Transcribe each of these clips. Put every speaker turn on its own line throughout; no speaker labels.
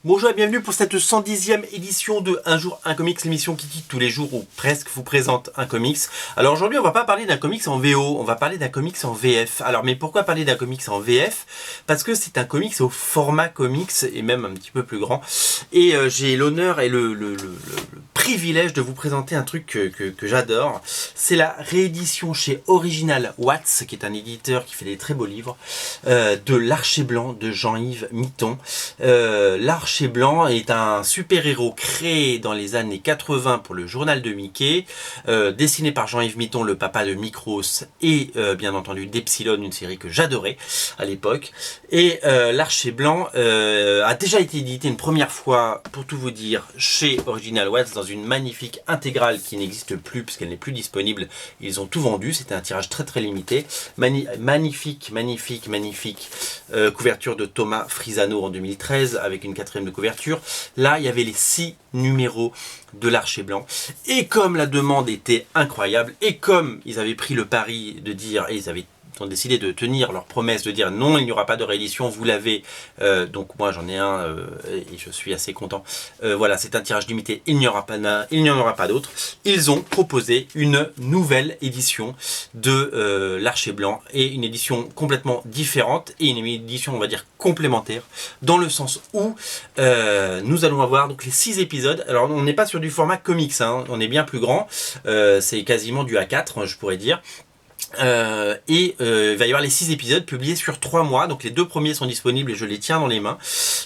Bonjour et bienvenue pour cette 110e édition de Un jour un comics, l'émission qui tous les jours ou presque vous présente un comics. Alors aujourd'hui on va pas parler d'un comics en VO, on va parler d'un comics en VF. Alors mais pourquoi parler d'un comics en VF? Parce que c'est un comics au format comics et même un petit peu plus grand. Et j'ai l'honneur et le privilège de vous présenter un truc que j'adore. C'est la réédition chez Original Watts, qui est un éditeur qui fait des très beaux livres, de L'Archer Blanc de Jean-Yves Mitton. L'Archer Blanc est un super-héros créé dans les années 80 pour le journal de Mickey, dessiné par Jean-Yves Mitton, le papa de Micros et bien entendu d'Epsilon, une série que j'adorais à l'époque. Et L'Archer Blanc a déjà été édité une première fois, pour tout vous dire, chez Original Watts dans une magnifique intégrale qui n'existe plus puisqu'elle n'est plus disponible. Ils ont tout vendu, c'était un tirage très limité. Magnifique couverture de Thomas Frisano en 2013 avec une 4e de couverture. Là, il y avait les 6 numéros de l'Archer Blanc. Et comme la demande était incroyable, et comme ils avaient pris le pari de dire, et ils ont décidé de tenir leur promesse de dire non, il n'y aura pas de réédition, vous l'avez, donc moi j'en ai un et je suis assez content. Voilà, c'est un tirage limité, il n'y en aura pas d'autres. Ils ont proposé une nouvelle édition de l'Archer Blanc, et une édition complètement différente, et une édition on va dire complémentaire, dans le sens où nous allons avoir donc les 6 épisodes. Alors on n'est pas sur du format comics, hein, on est bien plus grand, c'est quasiment du A4 je pourrais dire. Il va y avoir les 6 épisodes publiés sur 3 mois, donc les 2 premiers sont disponibles et je les tiens dans les mains.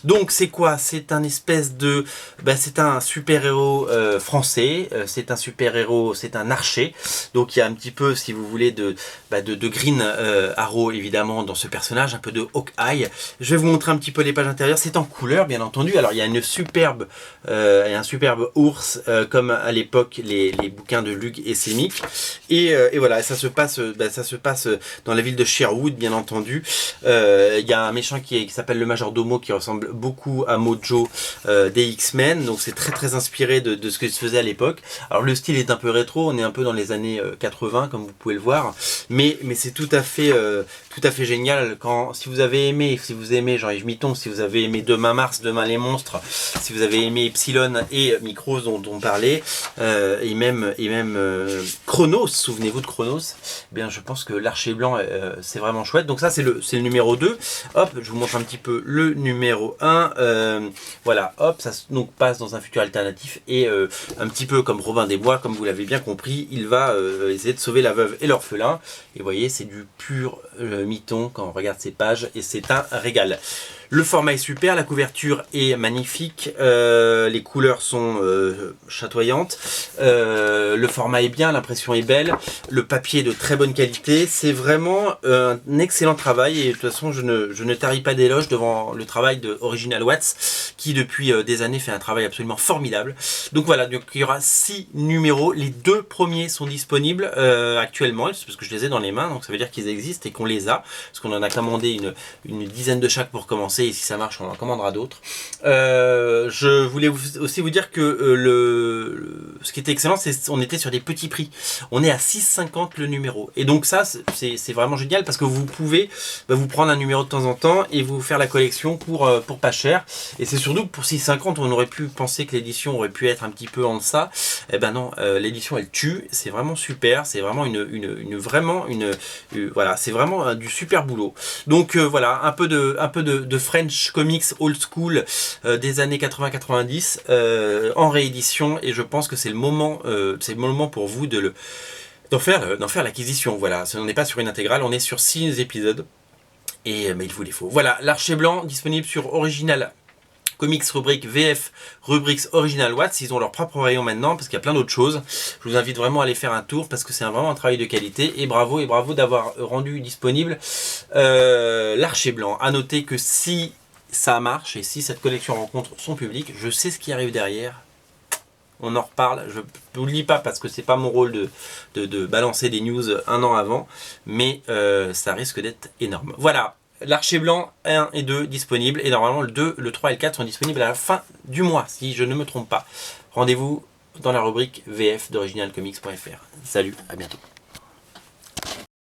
Donc c'est quoi? C'est un espèce de... c'est un super-héros français, c'est un super-héros, c'est un archer, donc il y a un petit peu, si vous voulez, de Green Arrow évidemment dans ce personnage, un peu de Hawkeye. Je vais vous montrer un petit peu les pages intérieures, c'est en couleur bien entendu. Alors il y a un superbe ours, comme à l'époque les bouquins de Lug et Semic, et voilà, ça se passe dans la ville de Sherwood, bien entendu. Il y a un méchant qui s'appelle le Majordomo, qui ressemble beaucoup à Mojo des X-Men, donc c'est très inspiré de ce que se faisait à l'époque. Alors le style est un peu rétro, on est un peu dans les années 80 comme vous pouvez le voir, mais c'est tout à fait génial. Si vous aimez Jean-Yves Mitton, si vous avez aimé Demain Mars, Demain les monstres, si vous avez aimé Epsilon et Micros dont on parlait, et même Chronos, souvenez-vous de Chronos, bien je pense que l'Archer Blanc c'est vraiment chouette. Donc ça c'est le numéro 2. Hop, je vous montre un petit peu le numéro 1. Voilà, hop, ça donc passe dans un futur alternatif, et un petit peu comme Robin des Bois, comme vous l'avez bien compris, il va essayer de sauver la veuve et l'orphelin. Et vous voyez, c'est du pur Mitton quand on regarde ces pages, et c'est un régal. Le format est super, la couverture est magnifique, les couleurs sont chatoyantes, le format est bien, l'impression est belle, le papier est de très bonne qualité. C'est vraiment un excellent travail, et de toute façon je ne tarie pas d'éloge devant le travail de Original Watts, qui depuis des années fait un travail absolument formidable. Donc voilà, donc il y aura 6 numéros, les 2 premiers sont disponibles actuellement, parce que je les ai dans les mains, donc ça veut dire qu'ils existent et qu'on les a, parce qu'on en a commandé une dizaine de chaque pour commencer, et si ça marche on en commandera d'autres. Je voulais aussi vous dire que ce qui était excellent, c'est qu'on était sur des petits prix. On est à 6,50 le numéro, et donc ça c'est vraiment génial, parce que vous pouvez vous prendre un numéro de temps en temps et vous faire la collection pour pas cher. Et c'est surtout que pour 6,50 on aurait pu penser que l'édition aurait pu être un petit peu en deçà. Eh ben non, l'édition elle tue, c'est vraiment super, c'est vraiment voilà, c'est vraiment du super boulot. Donc voilà, un peu de French comics old school des années 80-90 en réédition, et je pense que c'est le moment pour vous d'en faire l'acquisition. Voilà, on n'est pas sur une intégrale, on est sur 6 épisodes, mais il vous les faut. Voilà, l'Archer Blanc disponible sur Original Comics, rubrique VF, rubrique Original Watts. Ils ont leur propre rayon maintenant, parce qu'il y a plein d'autres choses. Je vous invite vraiment à aller faire un tour, parce que c'est vraiment un travail de qualité, et bravo d'avoir rendu disponible l'Archer Blanc. À noter que si ça marche, et si cette collection rencontre son public, je sais ce qui arrive derrière. On en reparle, je ne vous le dis pas parce que c'est pas mon rôle de balancer des news un an avant, mais ça risque d'être énorme. Voilà, l'Archer Blanc 1 et 2 disponibles, et normalement le 2, le 3 et le 4 sont disponibles à la fin du mois, si je ne me trompe pas. Rendez-vous dans la rubrique VF d'originalcomics.fr. Salut, à bientôt.